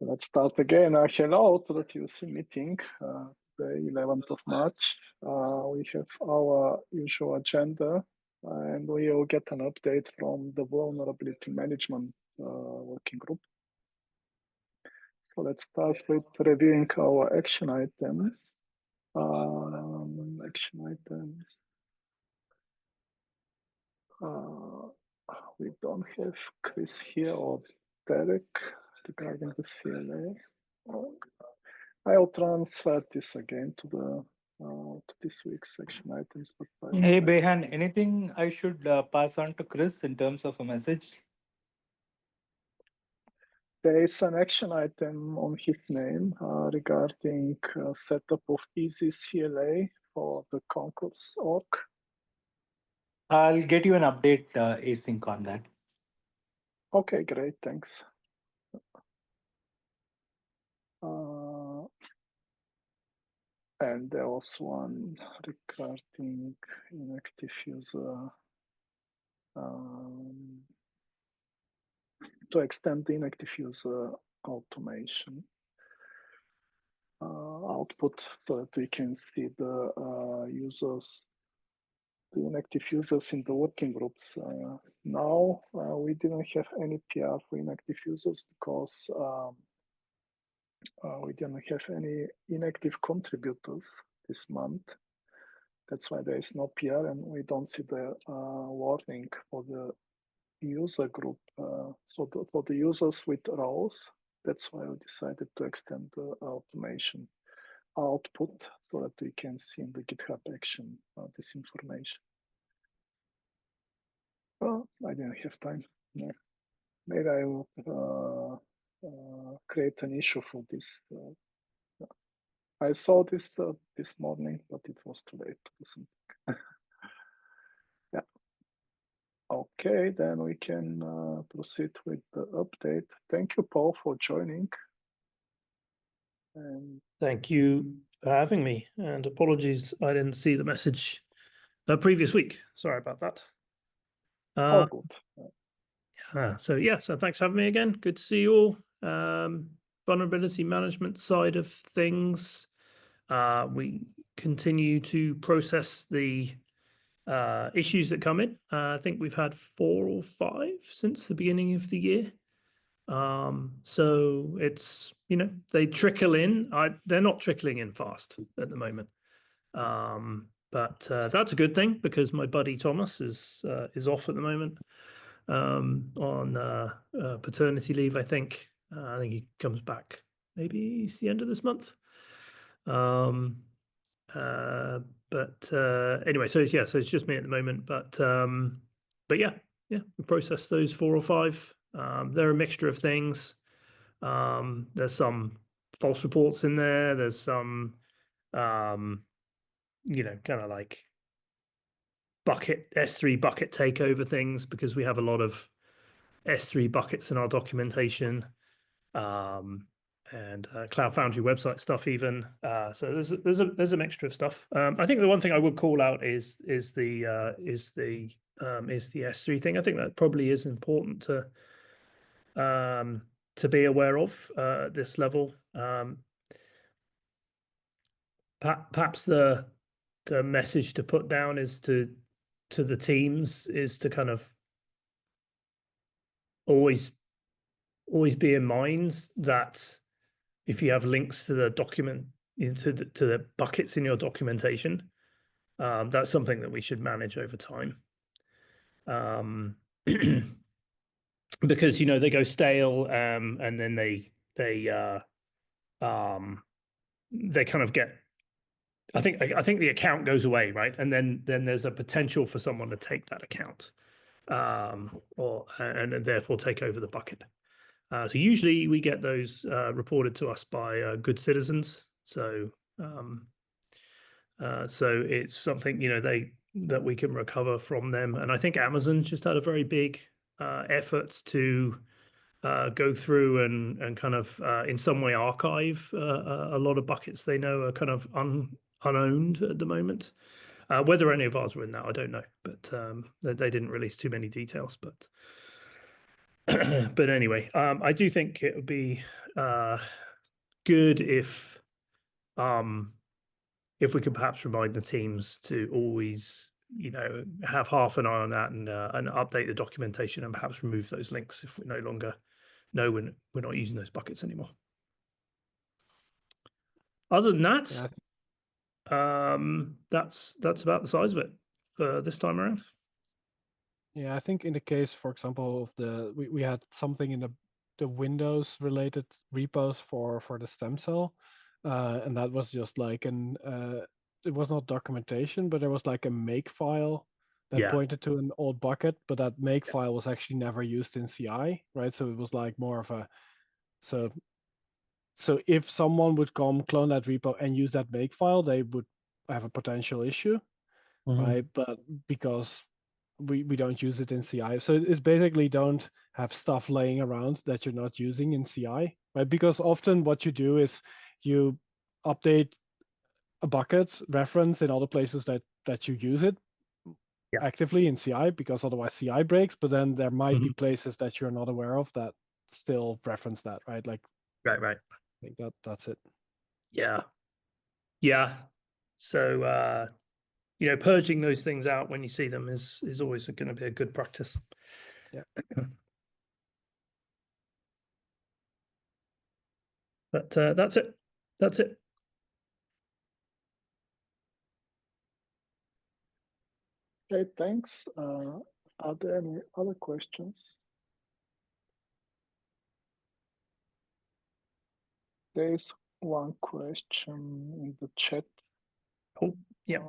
Let's start again. Hello to the TUC meeting, today 11th of March. We have our usual agenda, and we will get an update from the vulnerability management working group. So let's start with reviewing our action items. We don't have Chris here or Derek regarding the CLA. I'll transfer this again to this week's action items. But hey, Beyhan, anything I should pass on to Chris in terms of a message? There is an action item on his name regarding setup of easy CLA for the concourse org. I'll get you an update async on that. Okay, great, thanks. And there was one regarding inactive user to extend the inactive user automation output so that we can see the users, the inactive users in the working groups. Now we didn't have any PR for inactive users because we didn't have any inactive contributors this month. That's why there is no PR, and we don't see the warning for the user group. So for the users with roles, that's why we decided to extend the automation output so that we can see in the GitHub action this information. Well, I didn't have time. No. Maybe I will create an issue for this. I saw this this morning, but it was too late to do something. Yeah. Okay, then we can proceed with the update. Thank you, Paul, for joining. And thank you for having me. And apologies, I didn't see the message the previous week. Sorry about that. All good. So thanks for having me again. Good to see you all. Vulnerability management side of things. We continue to process the issues that come in. I think we've had 4 or 5 since the beginning of the year. So it's, they trickle in. They're not trickling in fast at the moment. But that's a good thing because my buddy Thomas is off at the moment on paternity leave, I think. I think he comes back maybe it's the end of this month. Anyway, so it's just me at the moment. But yeah, we process those 4 or 5. They're a mixture of things. There's some false reports in there. There's some, kind of like S3 bucket takeover things because we have a lot of S3 buckets in our documentation. And CloudFoundry website stuff even. So there's a mixture of stuff. I think the one thing I would call out is the S3 thing. I think that probably is important to be aware of at this level. Perhaps the message to put down is to the teams is to kind of always be in mind that if you have links to the document, to the buckets in your documentation, that's something that we should manage over time. Because they go stale, and then they kind of get. I think the account goes away, right? And then there's a potential for someone to take that account, and therefore take over the bucket. So usually we get those reported to us by good citizens. So it's something that we can recover from them. And I think Amazon just had a very big effort to go through and kind of in some way archive a lot of buckets they know are kind of unowned at the moment. Whether any of ours are in that, I don't know. But they didn't release too many details. But But anyway, I do think it would be good if we could perhaps remind the teams to always, have half an eye on that and update the documentation and perhaps remove those links if we no longer know we're not using those buckets anymore. Other than that, that's about the size of it for this time around. Yeah, I think in the case, for example, of we had something in the Windows related repos for the stem cell, and that was just like it was not documentation, but there was like a make file that pointed to an old bucket, but that make file was actually never used in CI, right? So it was like more of a so if someone would come clone that repo and use that make file, they would have a potential issue, right? But because we don't use it in CI. So it's basically don't have stuff laying around that you're not using in CI, right? Because often what you do is you update a bucket reference in other places that you use it actively in CI, because otherwise CI breaks, but then there might be places that you're not aware of that still reference that, right? Like Right. I think that's it. Yeah. So purging those things out when you see them is always going to be a good practice. Yeah. But that's it. Okay, thanks. Are there any other questions? There is one question in the chat. Oh, yeah.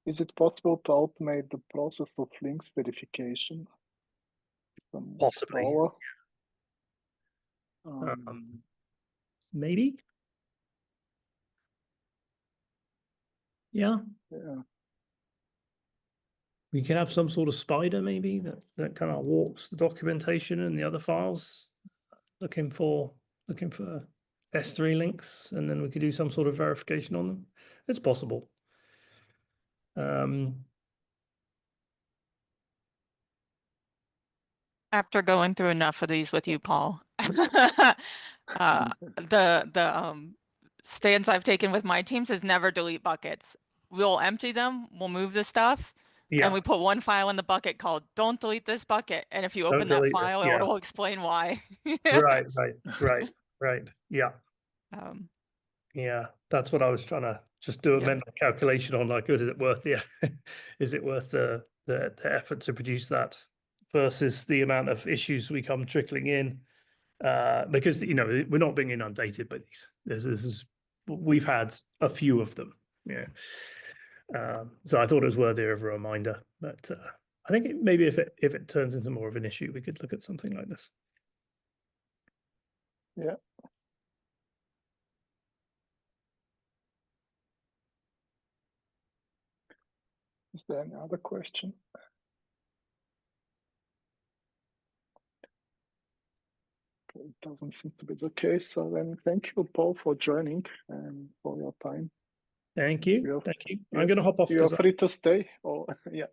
Is it possible to automate the process of links verification? Possibly. Maybe. Yeah. We can have some sort of spider maybe that kind of walks the documentation and the other files looking for S3 links, and then we could do some sort of verification on them. It's possible. After going through enough of these with you, Paul, the stance I've taken with my teams is never delete buckets. We'll empty them, we'll move the stuff, and we put one file in the bucket called "Don't delete this bucket." And if you open that file, it'll explain why. Right. Yeah. Yeah, that's what I was trying to just do a mental calculation on. Like, is it worth is it worth the effort to produce that versus the amount of issues we come trickling in? Because we're not being inundated by these. We've had a few of them. Yeah. So I thought it was worthy of a reminder. But I think maybe if it turns into more of an issue, we could look at something like this. Yeah. Is there any other question? Okay, it doesn't seem to be the case. So then thank you, Paul, for joining and for your time. Thank you. I'm going to hop off. You're free to stay. Or yeah.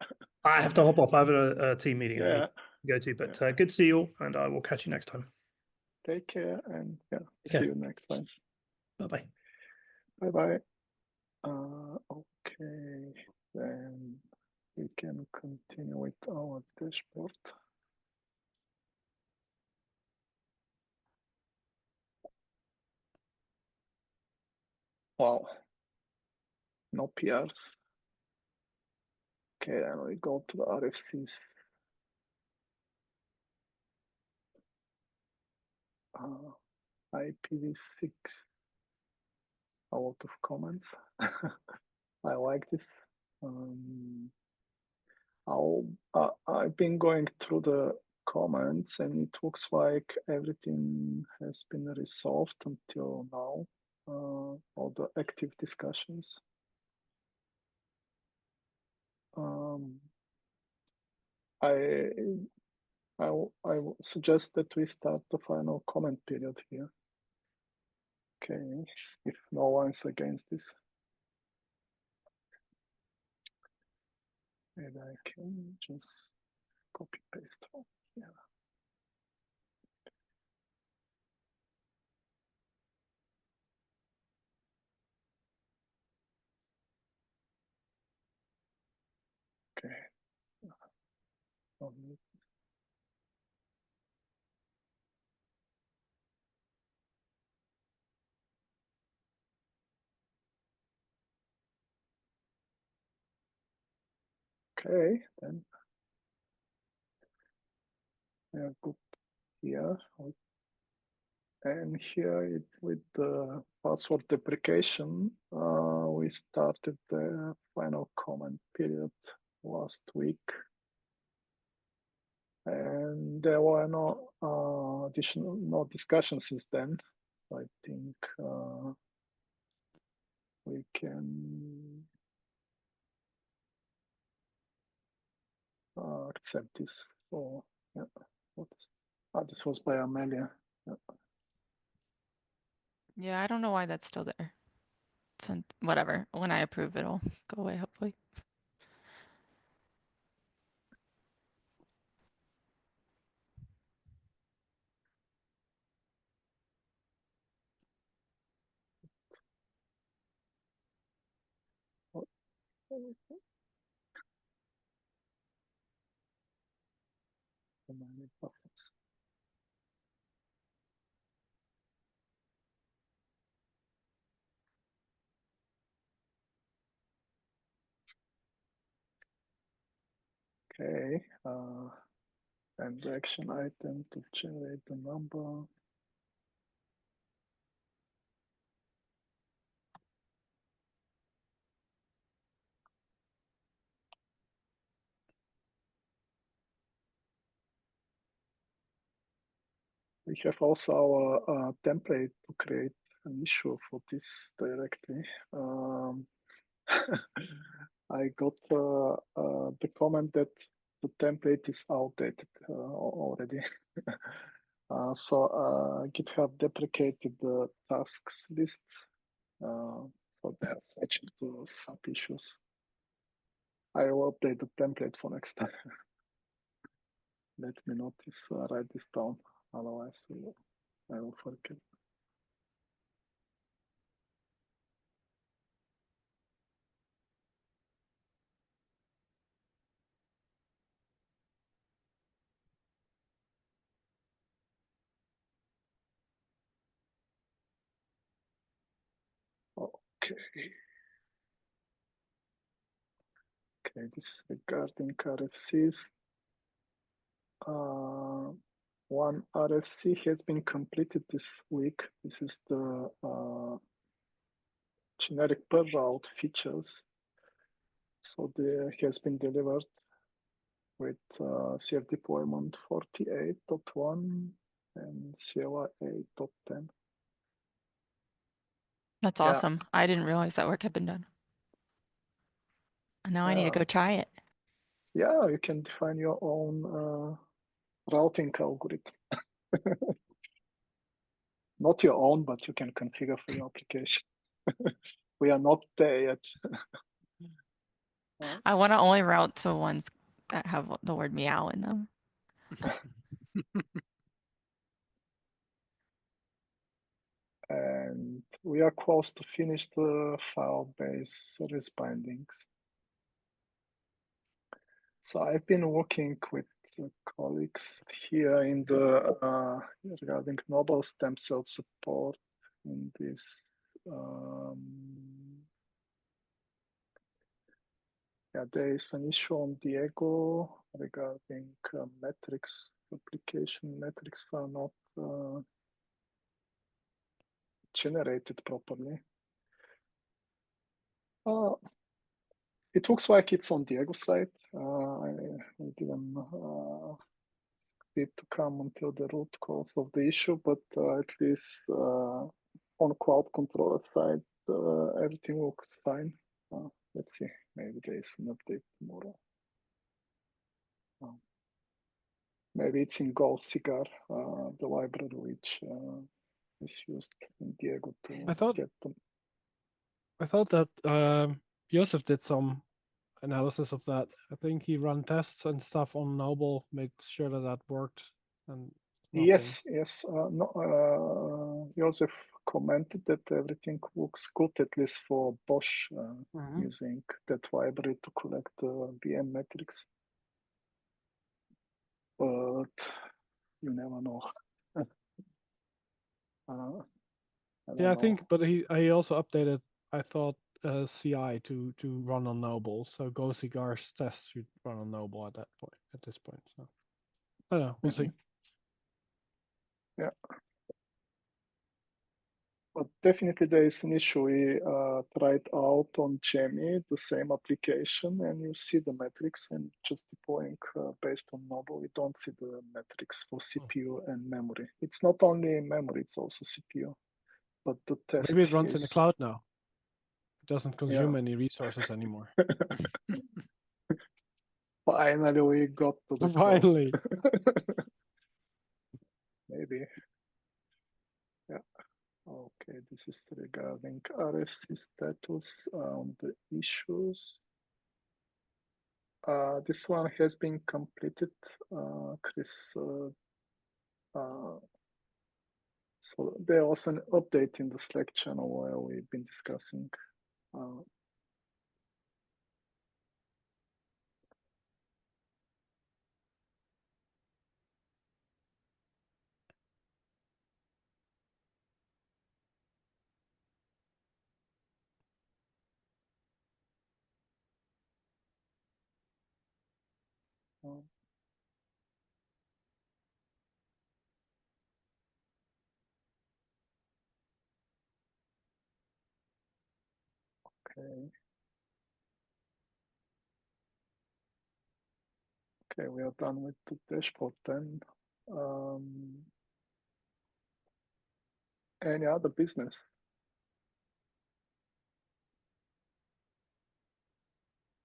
I have to hop off. I have a team meeting I need to go to. But good to see you all, and I will catch you next time. Take care, and see you next time. Bye-bye. Bye-bye. Okay, then we can continue with our dashboard. Wow, no PRs. Okay, then we go to the RFCs. IPv6. A lot of comments. I like this. I've been going through the comments, and it looks like everything has been resolved until now. All the active discussions. I suggest that we start the final comment period here. Okay, if no one's against this. And I can just copy paste from Okay, then we are good here. And here with the password deprecation, we started the final comment period last week. And there were no additional discussions since then. I think we can accept this. So yeah, this was by Amelia. Yeah. Yeah, I don't know why that's still there. So whatever. When I approve, it'll go away, hopefully. Okay, and the action item to generate the number. We have also our template to create an issue for this directly. I got the comment that the template is outdated already. So GitHub deprecated the tasks list, so they're switching to sub issues. I will update the template for next time. Let me notice, write this down, otherwise I will forget. Okay. Okay, this is regarding RFCs. One RFC has been completed this week. This is the generic per route features. So there has been delivered with CF deployment 48.1 and CLI 8.10. That's awesome. I didn't realize that work had been done. And now I need to go try it. Yeah, you can define your own routing algorithm. Not your own, but you can configure for your application. We are not there yet. I want to only route to ones that have the word meow in them. And we are close to finish the file-based service bindings. So I've been working with colleagues here in the regarding novel stem cell support in this. Yeah, there is an issue on Diego regarding metrics application. Metrics are not generated properly. It looks like it's on Diego's side. I didn't need to come until the root cause of the issue, but at least on cloud controller side, everything looks fine. Let's see, maybe there is an update tomorrow. Maybe it's in Go Cigar, the library which is used in Diego to get them. I thought that Joseph did some analysis of that. I think he ran tests and stuff on Noble, make sure that that worked. And yes. Joseph commented that everything looks good, at least for Bosch using that library to collect the VM metrics. you never know. I think, but he also updated, I thought, CI to run on Noble. So GoCigar's tests should run on Noble at this point. So I don't know. We'll see. Yeah. But definitely there is an issue. We tried out on Jammy the same application, and you see the metrics, and just deploying based on Noble, we don't see the metrics for CPU and memory. It's not only memory, it's also CPU. But the test Maybe it runs in the is... cloud now. It doesn't consume any resources anymore. Finally, we got to the Finally. Maybe. Yeah. Okay, this is regarding RFC status on the issues. This one has been completed, Chris. So there was an update in the Slack channel where we've been discussing. Okay. Okay, we are done with the dashboard then. Any other business?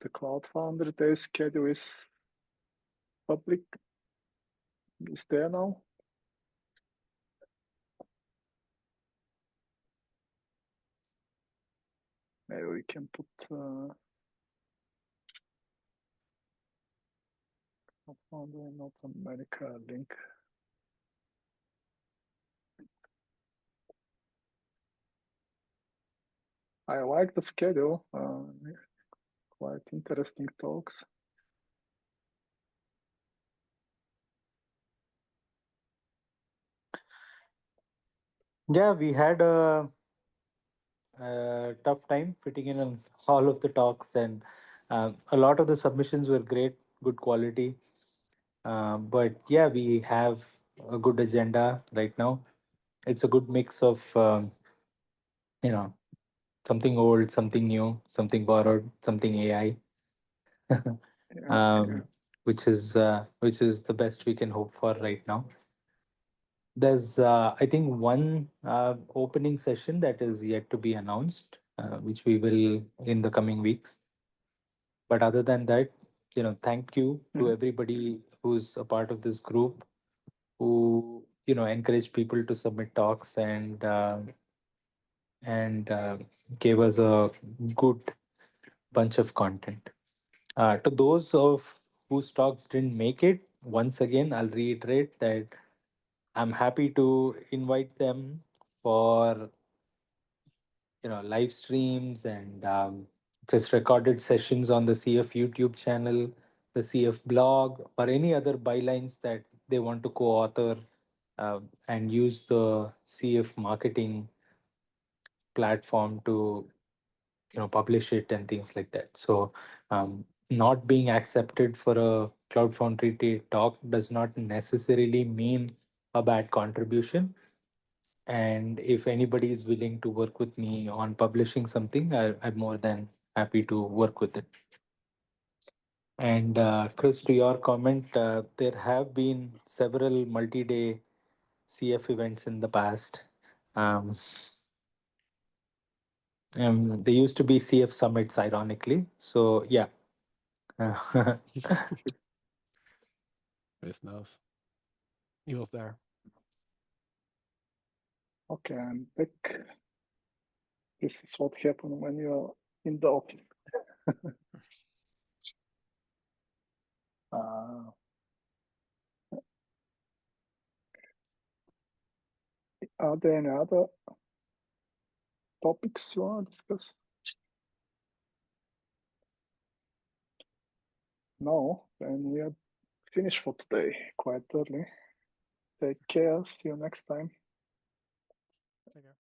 The CloudFoundry Day schedule is public. Is there now? Maybe we can put CloudFoundry North America link. I like the schedule. Quite interesting talks. Yeah, we had a tough time fitting in on all of the talks, and a lot of the submissions were great, good quality. But yeah, we have a good agenda right now. It's a good mix of you know, something old, something new, something borrowed, something AI. Yeah. Which is the best we can hope for right now. There's I think one opening session that is yet to be announced, which we will in the coming weeks. But other than that, thank you to everybody who's a part of this group, who encourage people to submit talks and gave us a good bunch of content. To those of whose talks didn't make it, once again, I'll reiterate that I'm happy to invite them for live streams and just recorded sessions on the CF YouTube channel, the CF blog, or any other bylines that they want to co-author and use the CF marketing platform to publish it and things like that. So not being accepted for a CloudFoundry talk does not necessarily mean a bad contribution. And if anybody is willing to work with me on publishing something, I'm more than happy to work with it. And Chris, to your comment, there have been several multi-day CF events in the past. They used to be CF summits, ironically. So yeah. Chris knows. He was there. Okay, I'm back. This is what happens when you're in the office. Are there any other topics you want to discuss? No, then we are finished for today, quite early. Take care. See you next time. Take care.